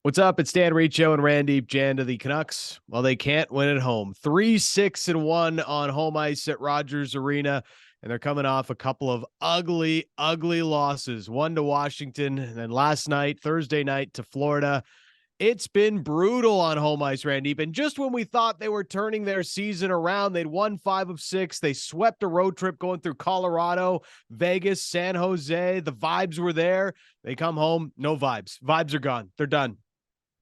What's up? It's Dan Riccio and Randip Jan to the Canucks. Well, they can't win at home. 3-6-1 on home ice at Rogers Arena, and they're coming off a couple of ugly, ugly losses. One to Washington, and then last night, Thursday night, to Florida. It's been brutal on home ice, Randip. And just when we thought they were turning their season around, they'd won 5 of 6. They swept a road trip going through Colorado, Vegas, San Jose. The vibes were there. They come home, no vibes. Vibes are gone. They're done.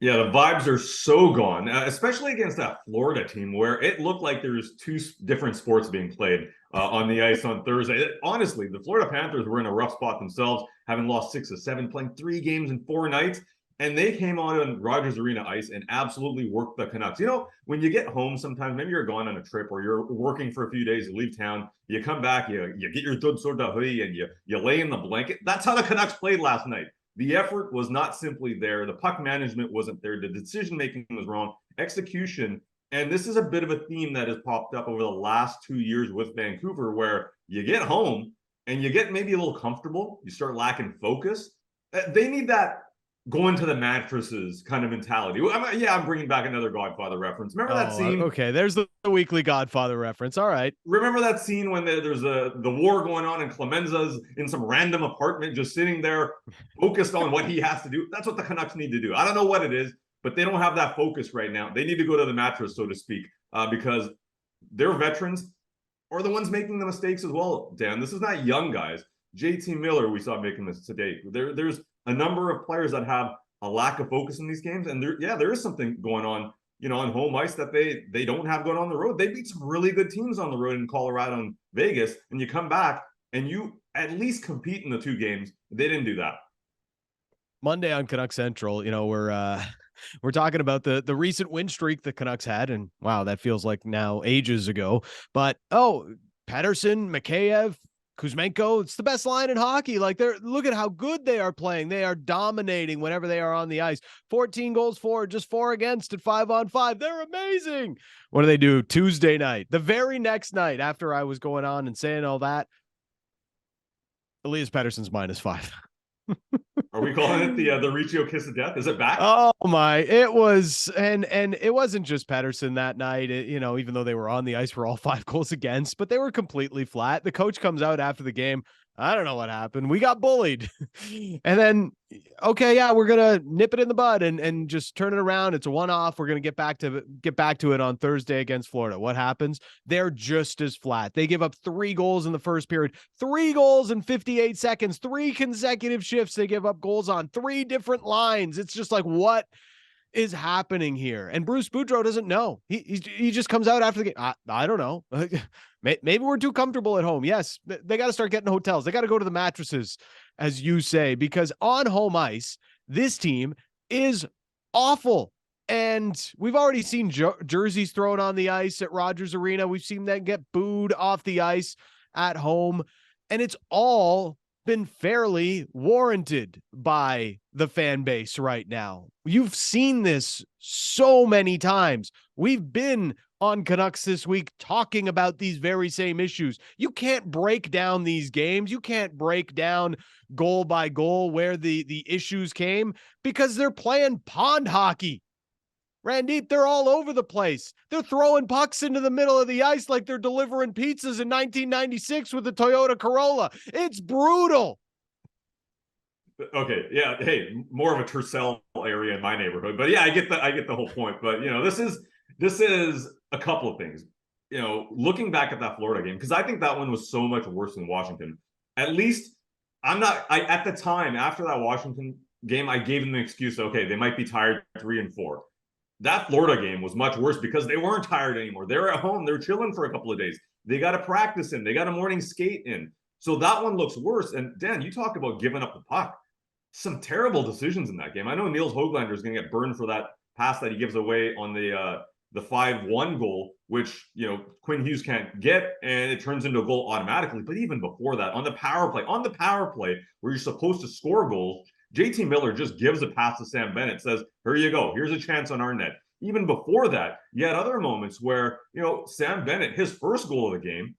Yeah, the vibes are so gone, especially against that Florida team where it looked like there was two different sports being played on the ice on Thursday. Honestly, the Florida Panthers were in a rough spot themselves, having lost 6 of 7, playing 3 games in 4 nights, and they came on Rogers Arena ice and absolutely worked the Canucks. You know, when you get home sometimes, maybe you're gone on a trip or you're working for a few days, you leave town, you come back, you get your good sort of hoodie and you lay in the blanket. That's how the Canucks played last night. The effort was not simply there. The puck management wasn't there. The decision making was wrong. Execution. And this is a bit of a theme that has popped up over the last 2 years with Vancouver, where you get home and you get maybe a little comfortable. You start lacking focus. They need that going to the mattresses kind of mentality. I'm bringing back another Godfather reference. Remember that scene? Okay, there's the weekly Godfather reference. All right. Remember that scene when there's the war going on and Clemenza's in some random apartment just sitting there focused on what he has to do? That's what the Canucks need to do. I don't know what it is, but they don't have that focus right now. They need to go to the mattress, so to speak, because their veterans are the ones making the mistakes as well, Dan. This is not young guys. JT Miller, we saw making this today. There's a number of players that have a lack of focus in these games, and there is something going on, on home ice that they don't have going on the road. They beat some really good teams on the road in Colorado and Vegas, and you come back and you at least compete in the 2 games. They didn't do that. Monday on Canuck Central, we're talking about the recent win streak the Canucks had, and wow, that feels like now ages ago. But Pettersson, Mikheyev, Kuzmenko, it's the best line in hockey. Look at how good they are playing. They are dominating whenever they are on the ice. 14 goals for, just 4 against at 5-on-5. They're amazing. What do they do Tuesday night? The very next night after I was going on and saying all that, Elias Pettersson's -5. Are we calling it the Riccio kiss of death? Is it back? Oh my, it was, and it wasn't just Pettersson that night, even though they were on the ice for all 5 goals against, but they were completely flat. The coach comes out after the game. I don't know what happened. We got bullied. And then, okay, yeah, we're going to nip it in the bud and just turn it around. It's a one-off. We're going to get back to it on Thursday against Florida. What happens? They're just as flat. They give up 3 goals in the first period, 3 goals in 58 seconds, 3 consecutive shifts. They give up goals on 3 different lines. It's just like, what is happening here? And Bruce Boudreau doesn't know. He just comes out after the game. I don't know. Maybe we're too comfortable at home. Yes, they got to start getting hotels. They got to go to the mattresses, as you say, because on home ice, this team is awful. And we've already seen jerseys thrown on the ice at Rogers Arena. We've seen them get booed off the ice at home. And it's all been fairly warranted by the fan base right now. You've seen this so many times. We've been on Canucks this week talking about these very same issues. You can't break down these games. You can't break down goal by goal where the issues came because they're playing pond hockey. Randip, they're all over the place. They're throwing pucks into the middle of the ice like they're delivering pizzas in 1996 with the Toyota Corolla. It's brutal. Okay, yeah. Hey, more of a Tercel area in my neighborhood, but yeah, I get the whole point. But this is a couple of things. Looking back at that Florida game, because I think that one was so much worse than Washington. At least at the time after that Washington game, I gave them the excuse. Okay, they might be tired 3 and 4. That Florida game was much worse because they weren't tired anymore. They're at home. They're chilling for a couple of days. They got to practice in. They got a morning skate in. So that one looks worse. And Dan, you talk about giving up the puck. Some terrible decisions in that game. I know Niels Höglander is going to get burned for that pass that he gives away on the 5-1 goal, which Quinn Hughes can't get, and it turns into a goal automatically. But even before that, on the power play where you're supposed to score goals, JT Miller just gives a pass to Sam Bennett, says, here you go. Here's a chance on our net. Even before that, you had other moments where, Sam Bennett, his first goal of the game,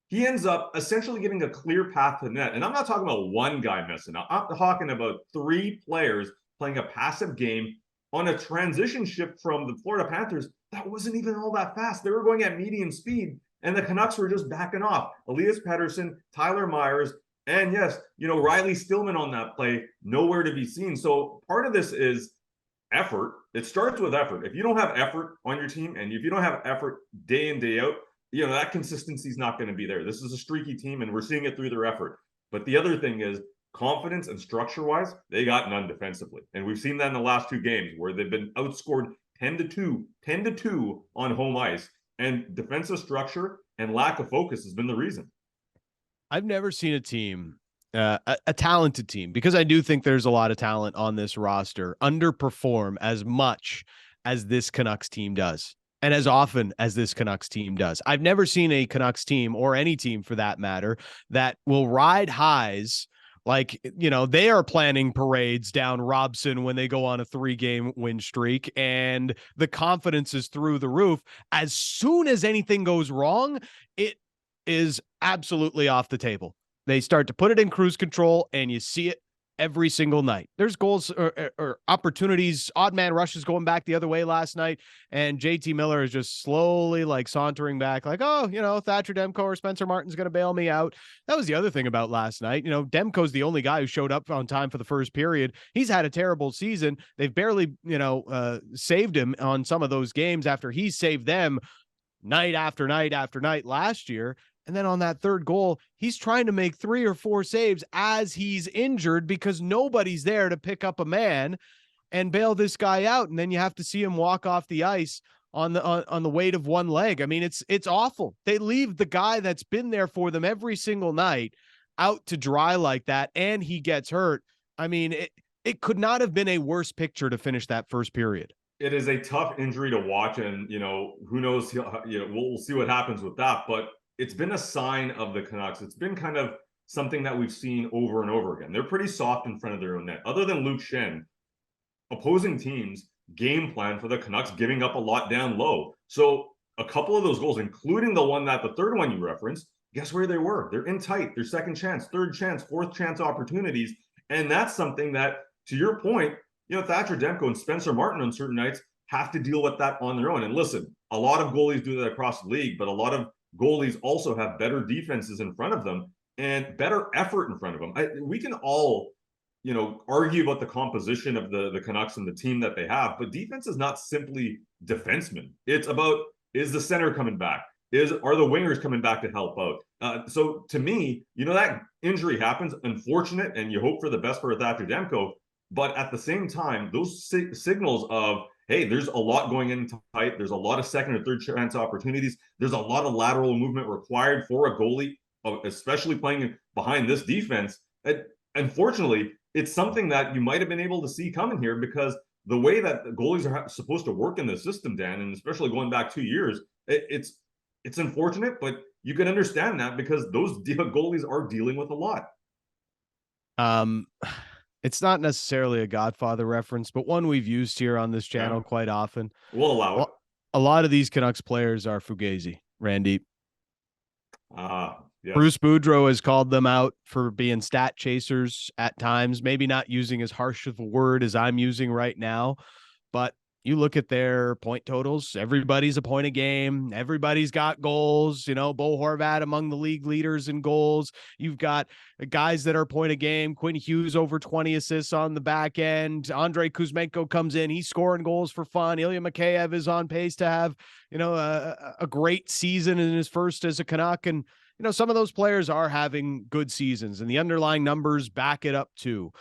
he ends up essentially getting a clear path to net. And I'm not talking about one guy messing up. I'm talking about 3 players playing a passive game on a transition shift from the Florida Panthers, that wasn't even all that fast. They were going at medium speed, and the Canucks were just backing off. Elias Pettersson, Tyler Myers, and yes, Riley Stillman on that play, nowhere to be seen. So part of this is effort. It starts with effort. If you don't have effort on your team, and if you don't have effort day in, day out, that consistency is not going to be there. This is a streaky team, and we're seeing it through their effort. But the other thing is, confidence and structure-wise, they got none defensively. And we've seen that in the last 2 games where they've been outscored 10-2 on home ice. And defensive structure and lack of focus has been the reason. I've never seen a team, a talented team, because I do think there's a lot of talent on this roster, underperform as much as this Canucks team does, and as often as this Canucks team does. I've never seen a Canucks team, or any team for that matter, that will ride highs like, they are planning parades down Robson when they go on a 3-game win streak, and the confidence is through the roof. As soon as anything goes wrong, it is absolutely off the table. They start to put it in cruise control, and you see it every single night. There's goals or opportunities, odd man rushes going back the other way last night, and JT Miller is just slowly sauntering back like, oh, Thatcher Demko or Spencer Martin's going to bail me out. That was the other thing about last night. Demko's the only guy who showed up on time for the first period. He's had a terrible season. They've barely, saved him on some of those games after he saved them night after night after night last year. And then on that third goal, he's trying to make 3 or 4 saves as he's injured because nobody's there to pick up a man and bail this guy out. And then you have to see him walk off the ice on the weight of one leg. I mean, it's awful. They leave the guy that's been there for them every single night out to dry like that, and he gets hurt. I mean, it could not have been a worse picture to finish that first period. It is a tough injury to watch, and who knows? We'll see what happens with that, but it's been a sign of the Canucks. It's been kind of something that we've seen over and over again. They're pretty soft in front of their own net. Other than Luke Schenn, opposing teams game plan for the Canucks giving up a lot down low. So a couple of those goals, including the third one you referenced, guess where they were? They're in tight. Their second chance, third chance, fourth chance opportunities. And that's something that, to your point, Thatcher Demko and Spencer Martin on certain nights have to deal with that on their own. And listen, a lot of goalies do that across the league, but a lot of goalies also have better defenses in front of them and better effort in front of them. We can all, argue about the composition of the Canucks and the team that they have, but defense is not simply defensemen. It's about, is the center coming back? Are the wingers coming back to help out? So to me, that injury happens, unfortunate, and you hope for the best for Thatcher Demko. But at the same time, those signals of, hey, there's a lot going in tight. There's a lot of second or third chance opportunities. There's a lot of lateral movement required for a goalie, especially playing behind this defense. Unfortunately, it's something that you might have been able to see coming here, because the way that the goalies are supposed to work in the system, Dan, and especially going back 2 years, it's unfortunate, but you can understand that because those goalies are dealing with a lot. It's not necessarily a Godfather reference, but one we've used here on this channel quite often. We'll allow it. A lot of these Canucks players are Fugazi, Randip. Yes. Bruce Boudreau has called them out for being stat chasers at times, maybe not using as harsh of a word as I'm using right now, but you look at their point totals, everybody's a point a game. Everybody's got goals. Bo Horvat among the league leaders in goals. You've got guys that are point a game. Quinn Hughes over 20 assists on the back end. Andrei Kuzmenko comes in. He's scoring goals for fun. Ilya Mikheyev is on pace to have, a great season in his first as a Canuck. And, some of those players are having good seasons, and the underlying numbers back it up too.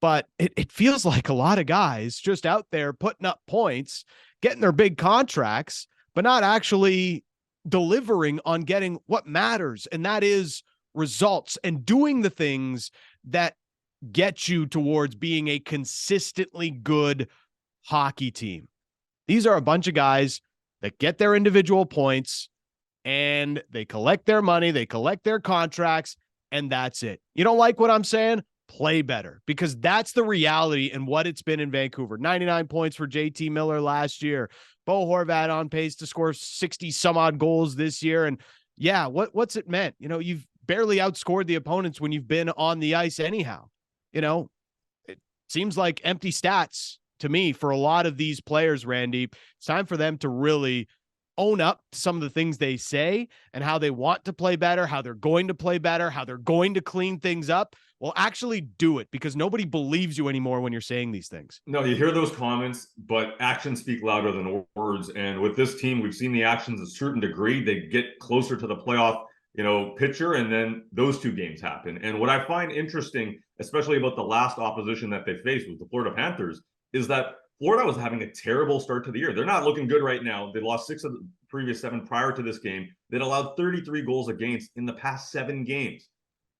But it feels like a lot of guys just out there putting up points, getting their big contracts, but not actually delivering on getting what matters. And that is results and doing the things that get you towards being a consistently good hockey team. These are a bunch of guys that get their individual points and they collect their money, they collect their contracts, and that's it. You don't like what I'm saying? Play better, because that's the reality and what it's been in Vancouver. 99 points for JT Miller last year. Bo Horvat on pace to score 60 some odd goals this year. And yeah, what's it meant? You've barely outscored the opponents when you've been on the ice anyhow. It seems like empty stats to me, for a lot of these players, Randip, it's time for them to really own up to some of the things they say and how they want to play better, how they're going to play better, how they're going to clean things up. Well, actually do it, because nobody believes you anymore when you're saying these things. No, you hear those comments, but actions speak louder than words. And with this team, we've seen the actions a certain degree. They get closer to the playoff, picture, and then those two games happen. And what I find interesting, especially about the last opposition that they faced with the Florida Panthers, is that Florida was having a terrible start to the year. They're not looking good right now. They lost 6 of the previous 7 prior to this game. They'd allowed 33 goals against in the past 7 games.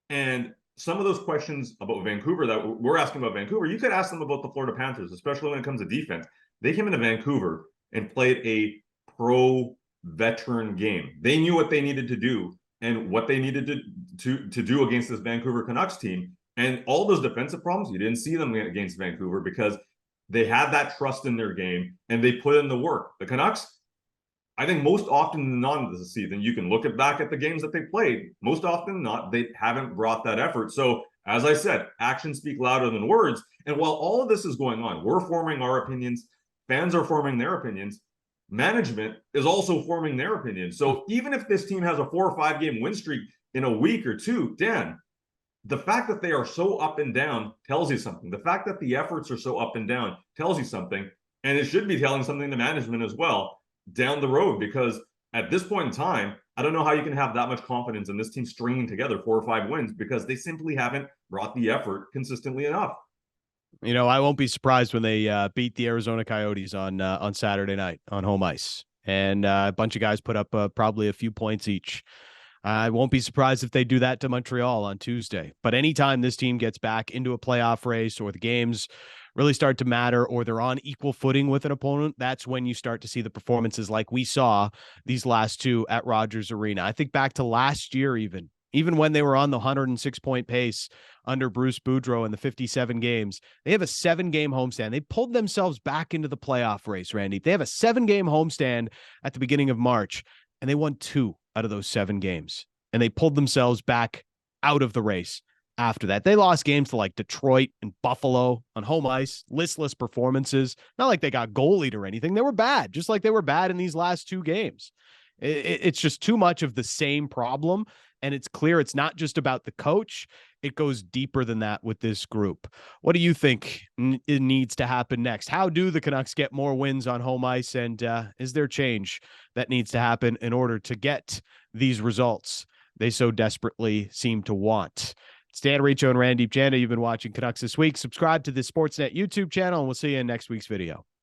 And some of those questions about Vancouver that we're asking about Vancouver, you could ask them about the Florida Panthers, especially when it comes to defense. They came into Vancouver and played a pro-veteran game. They knew what they needed to do and what they needed to do against this Vancouver Canucks team. And all those defensive problems, you didn't see them against Vancouver because they had that trust in their game and they put in the work. The Canucks, I think most often than not this season, you can look back at the games that they played. Most often than not, they haven't brought that effort. So, as I said, actions speak louder than words. And while all of this is going on, we're forming our opinions, fans are forming their opinions, management is also forming their opinions. So even if this team has a 4 or 5 game win streak in a week or two, Dan, the fact that they are so up and down tells you something. The fact that the efforts are so up and down tells you something. And it should be telling something to management as well down the road, because at this point in time, I don't know how you can have that much confidence in this team stringing together 4 or 5 wins, because they simply haven't brought the effort consistently enough. I won't be surprised when they beat the Arizona Coyotes on Saturday night on home ice, and a bunch of guys put up probably a few points each. I won't be surprised if they do that to Montreal on Tuesday. But anytime this team gets back into a playoff race, or the games really start to matter, or they're on equal footing with an opponent, that's when you start to see the performances like we saw these last 2 at Rogers Arena. I think back to last year, even when they were on the 106-point pace under Bruce Boudreau in the 57 games, they have a 7-game homestand. They pulled themselves back into the playoff race, Randy. They have a 7-game homestand at the beginning of March, and they won 2 out of those 7 games. And they pulled themselves back out of the race after that. They lost games to like Detroit and Buffalo on home ice, listless performances. Not like they got goalied or anything. They were bad, just like they were bad in these last 2 games. It's just too much of the same problem. And it's clear it's not just about the coach. It goes deeper than that with this group. What do you think it needs to happen next? How do the Canucks get more wins on home ice? And is there change that needs to happen in order to get these results they so desperately seem to want? It's Dan Riccio and Randip Janda. You've been watching Canucks This Week. Subscribe to the Sportsnet YouTube channel, and we'll see you in next week's video.